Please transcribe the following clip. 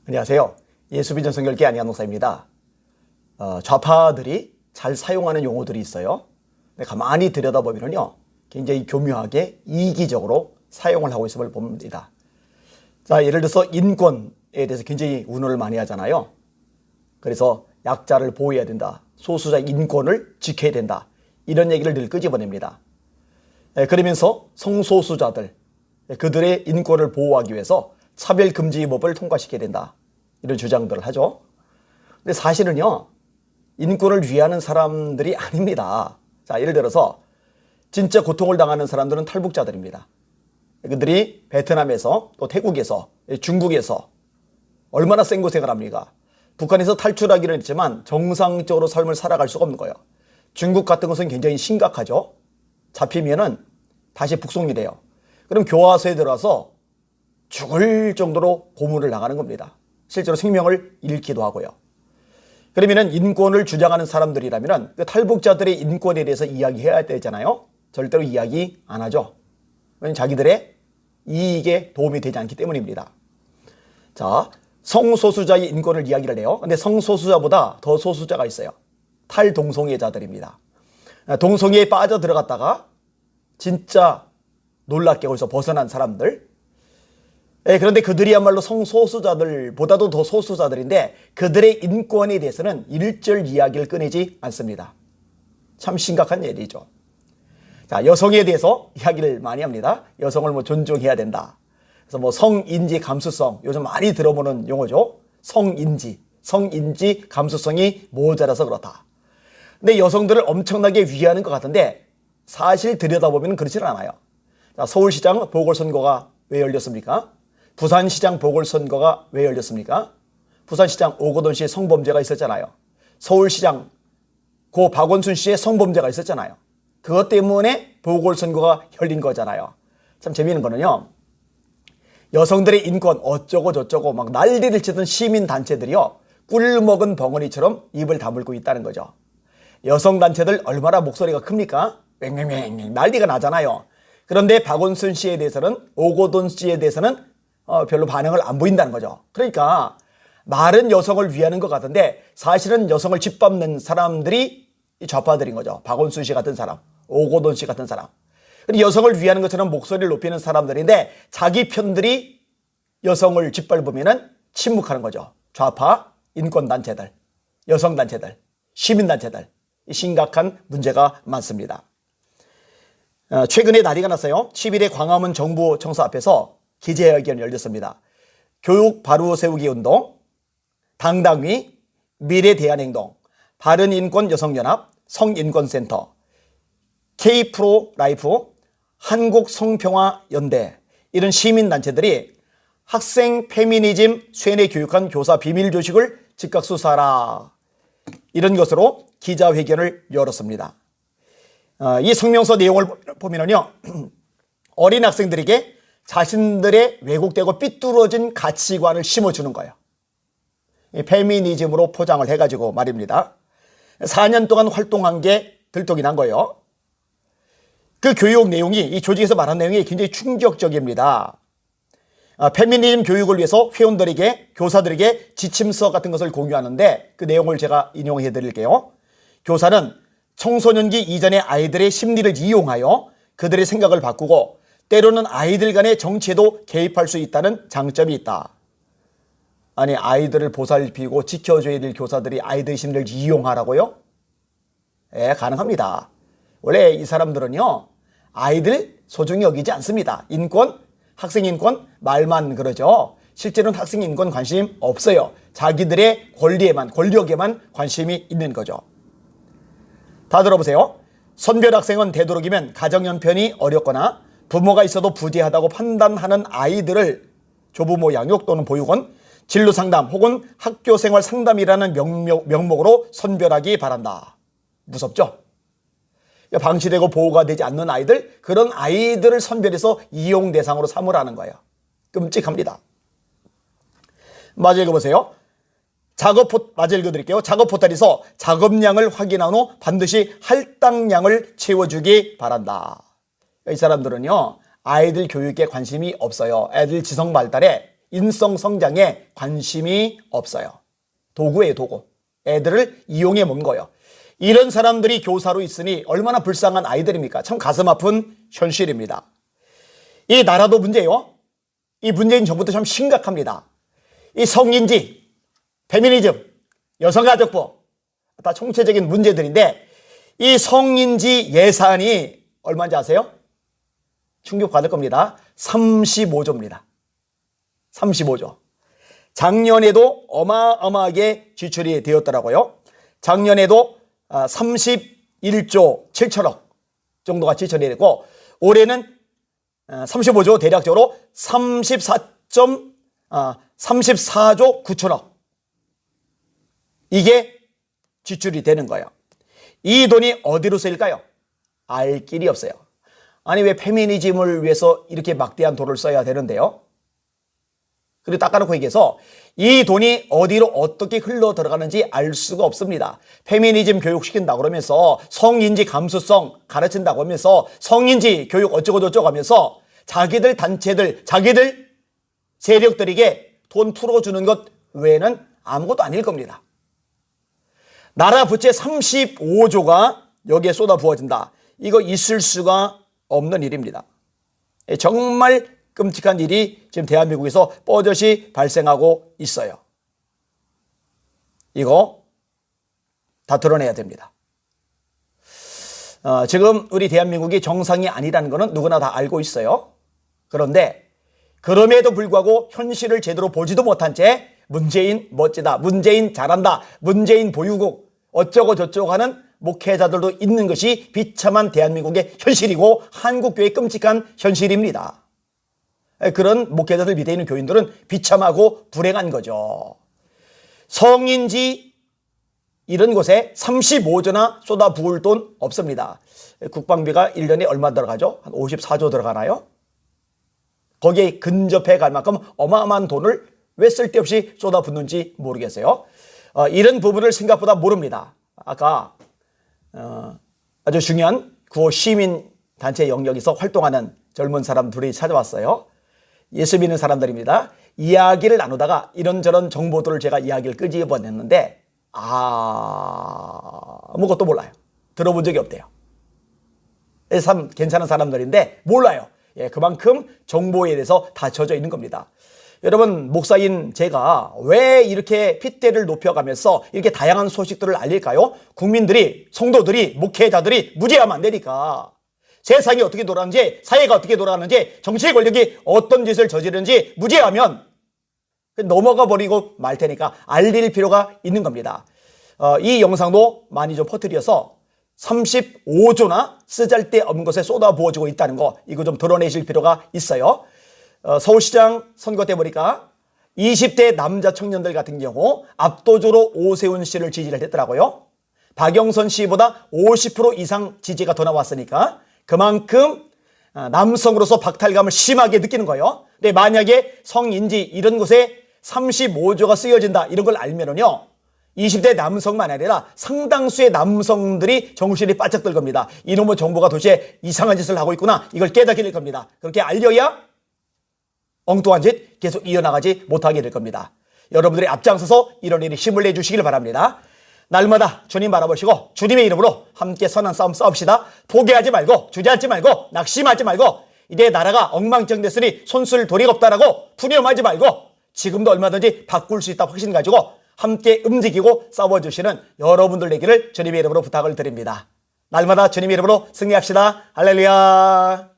안녕하세요. 예수비전 성결교 안희한 목사입니다. 좌파들이 잘 사용하는 용어들이 있어요. 근데 가만히 들여다보면요, 굉장히 교묘하게 이기적으로 사용을 하고 있음을 봅니다. 자, 예를 들어서 인권에 대해서 굉장히 운운을 많이 하잖아요. 그래서 약자를 보호해야 된다, 소수자 인권을 지켜야 된다, 이런 얘기를 늘 끄집어냅니다. 그러면서 성소수자들, 그들의 인권을 보호하기 위해서 차별금지법을 통과시켜야 된다, 이런 주장들을 하죠. 근데 사실은요, 인권을 위하는 사람들이 아닙니다. 자, 예를 들어서 진짜 고통을 당하는 사람들은 탈북자들입니다. 그들이 베트남에서, 또 태국에서, 중국에서 얼마나 생고생을 합니까? 북한에서 탈출하기는 했지만 정상적으로 삶을 살아갈 수가 없는 거예요. 중국 같은 것은 굉장히 심각하죠. 잡히면은 다시 북송이 돼요. 그럼 교화소에 들어와서 죽을 정도로 고문을 당하는 겁니다. 실제로 생명을 잃기도 하고요. 그러면은 인권을 주장하는 사람들이라면은 그 탈북자들의 인권에 대해서 이야기해야 되잖아요. 절대로 이야기 안 하죠. 왜냐하면 자기들의 이익에 도움이 되지 않기 때문입니다. 자, 성소수자의 인권을 이야기를 해요. 근데 성소수자보다 더 소수자가 있어요. 탈동성애자들입니다. 동성애에 빠져 들어갔다가 진짜 놀랍게 거기서 벗어난 사람들. 그런데 그들이야말로 성소수자들보다도 더 소수자들인데 그들의 인권에 대해서는 일절 이야기를 꺼내지 않습니다. 참 심각한 일이죠. 자, 여성에 대해서 이야기를 많이 합니다. 여성을 존중해야 된다. 그래서 성인지 감수성, 요즘 많이 들어보는 용어죠. 성인지 감수성이 모자라서 그렇다. 근데 여성들을 엄청나게 위하는 것 같은데 사실 들여다보면 그렇지는 않아요. 자, 서울시장 보궐선거가 왜 열렸습니까? 부산시장 보궐선거가 왜 열렸습니까? 부산시장 오거돈 씨의 성범죄가 있었잖아요. 서울시장 고 박원순 씨의 성범죄가 있었잖아요. 그것 때문에 보궐선거가 열린 거잖아요. 참 재미있는 거는요, 여성들의 인권 어쩌고 저쩌고 막 난리를 치던 시민단체들이요, 꿀먹은 벙어리처럼 입을 다물고 있다는 거죠. 여성단체들 얼마나 목소리가 큽니까? 맹맹맹 난리가 나잖아요. 그런데 박원순 씨에 대해서는, 오거돈 씨에 대해서는 별로 반응을 안 보인다는 거죠. 그러니까 말은 여성을 위하는 것 같은데 사실은 여성을 짓밟는 사람들이 좌파들인 거죠. 박원순 씨 같은 사람, 오거돈 씨 같은 사람. 여성을 위하는 것처럼 목소리를 높이는 사람들인데 자기 편들이 여성을 짓밟으면 침묵하는 거죠. 좌파 인권단체들, 여성단체들, 시민단체들, 심각한 문제가 많습니다. 최근에 난리가 났어요. 10일에 광화문 정부 청사 앞에서 기자회견이 열렸습니다. 교육 바로 세우기 운동, 당당위, 미래대안행동, 바른인권 여성연합, 성인권센터, K프로라이프, 한국성평화연대, 이런 시민단체들이 학생 페미니즘 쇠뇌 교육한 교사 비밀조직을 즉각 수사하라, 이런 것으로 기자회견을 열었습니다. 이 성명서 내용을 보면요, 어린 학생들에게 자신들의 왜곡되고 삐뚤어진 가치관을 심어주는 거예요. 페미니즘으로 포장을 해가지고 말입니다. 4년 동안 활동한 게 들통이 난 거예요. 그 교육 내용이, 이 조직에서 말한 내용이 굉장히 충격적입니다. 페미니즘 교육을 위해서 회원들에게, 교사들에게 지침서 같은 것을 공유하는데 그 내용을 제가 인용해 드릴게요. 교사는 청소년기 이전의 아이들의 심리를 이용하여 그들의 생각을 바꾸고 때로는 아이들 간의 정치에도 개입할 수 있다는 장점이 있다. 아니, 아이들을 보살피고 지켜줘야 될 교사들이 아이들의 심리를 이용하라고요? 가능합니다. 원래 이 사람들은요, 아이들 소중히 여기지 않습니다. 인권, 학생인권 말만 그러죠. 실제로는 학생인권 관심 없어요. 자기들의 권력에만 관심이 있는 거죠. 다 들어보세요. 선별학생은 되도록이면 가정형편이 어렵거나 부모가 있어도 부재하다고 판단하는 아이들을 조부모 양육 또는 보육원, 진로상담 혹은 학교생활 상담이라는 명목으로 선별하기 바란다. 무섭죠? 방치되고 보호가 되지 않는 아이들, 그런 아이들을 선별해서 이용 대상으로 삼으라는 거예요. 끔찍합니다. 마저 읽어보세요. 마저 읽어드릴게요. 작업 포털에서 작업량을 확인한 후 반드시 할당량을 채워주기 바란다. 이 사람들은요, 아이들 교육에 관심이 없어요. 애들 지성 발달에 인성 성장에 관심이 없어요. 도구예요, 도구. 애들을 이용해 먹는 거예요. 이런 사람들이 교사로 있으니 얼마나 불쌍한 아이들입니까? 참 가슴 아픈 현실입니다. 이 나라도 문제요. 이 문재인 정부도 참 심각합니다. 이 성인지, 페미니즘, 여성가족부 다 총체적인 문제들인데 이 성인지 예산이 얼마인지 아세요? 충격받을 겁니다. 35조입니다. 35조. 작년에도 어마어마하게 지출이 되었더라고요. 작년에도 31조 7천억 정도가 지출이 됐고 올해는 35조 대략적으로 34조 9천억 이게 지출이 되는 거예요. 이 돈이 어디로 쓰일까요? 알 길이 없어요. 아니 왜 페미니즘을 위해서 이렇게 막대한 돈을 써야 되는데요? 그리고 닦아놓고 얘기해서 이 돈이 어디로 어떻게 흘러 들어가는지 알 수가 없습니다. 페미니즘 교육시킨다고 그러면서 성인지 감수성 가르친다고 하면서 성인지 교육 어쩌고저쩌고 하면서 자기들 단체들 자기들 세력들에게 돈 풀어주는 것 외에는 아무것도 아닐 겁니다. 나라 부채 35조가 여기에 쏟아부어진다. 이거 있을 수가 없는 일입니다. 정말 끔찍한 일이 지금 대한민국에서 뻗어시 발생하고 있어요. 이거 다 드러내야 됩니다. 지금 우리 대한민국이 정상이 아니라는 것은 누구나 다 알고 있어요. 그런데 그럼에도 불구하고 현실을 제대로 보지도 못한 채 문재인 멋지다, 문재인 잘한다, 문재인 보유국 어쩌고 저쩌고 하는 목회자들도 있는 것이 비참한 대한민국의 현실이고 한국교회의 끔찍한 현실입니다. 그런 목회자들 밑에 있는 교인들은 비참하고 불행한 거죠. 성인지 이런 곳에 35조나 쏟아부을 돈 없습니다. 국방비가 1년에 얼마 들어가죠? 한 54조 들어가나요? 거기에 근접해 갈 만큼 어마어마한 돈을 왜 쓸데없이 쏟아붓는지 모르겠어요. 이런 부분을 생각보다 모릅니다. 아까 아주 중요한 구호 시민단체 영역에서 활동하는 젊은 사람 둘이 찾아왔어요. 예수 믿는 사람들입니다. 이야기를 나누다가 이런저런 정보들을 제가 이야기를 끄집어냈는데 아무것도 몰라요. 들어본 적이 없대요. 참 괜찮은 사람들인데 몰라요. 그만큼 정보에 대해서 다 젖어 있는 겁니다. 여러분 목사인 제가 왜 이렇게 핏대를 높여가면서 이렇게 다양한 소식들을 알릴까요? 국민들이, 성도들이, 목회자들이 무지하면 안 되니까. 세상이 어떻게 돌아가는지, 사회가 어떻게 돌아가는지, 정치 권력이 어떤 짓을 저지르는지 무지하면 넘어가 버리고 말 테니까 알릴 필요가 있는 겁니다. 이 영상도 많이 좀 퍼뜨려서 35조나 쓰잘데없는 것에 쏟아부어지고 있다는 거 이거 좀 드러내실 필요가 있어요. 서울시장 선거 때 보니까 20대 남자 청년들 같은 경우 압도적으로 오세훈 씨를 지지를 했더라고요. 박영선 씨보다 50% 이상 지지가 더 나왔으니까 그만큼 남성으로서 박탈감을 심하게 느끼는 거예요. 근데 만약에 성인지 이런 곳에 35조가 쓰여진다 이런 걸 알면은요 20대 남성만 아니라 상당수의 남성들이 정신이 바짝 들 겁니다. 이놈의 정부가 도대체 이상한 짓을 하고 있구나 이걸 깨닫게 될 겁니다. 그렇게 알려야 엉뚱한 짓 계속 이어나가지 못하게 될 겁니다. 여러분들이 앞장서서 이런 일에 힘을 내주시길 바랍니다. 날마다 주님 바라보시고 주님의 이름으로 함께 선한 싸움 싸웁시다. 포기하지 말고 주저앉지 말고 낙심하지 말고 이제 나라가 엉망진창됐으니 손쓸 도리가 없다라고 푸념하지 말고 지금도 얼마든지 바꿀 수 있다 확신 가지고 함께 움직이고 싸워주시는 여러분들 되기를 주님의 이름으로 부탁을 드립니다. 날마다 주님의 이름으로 승리합시다. 할렐루야.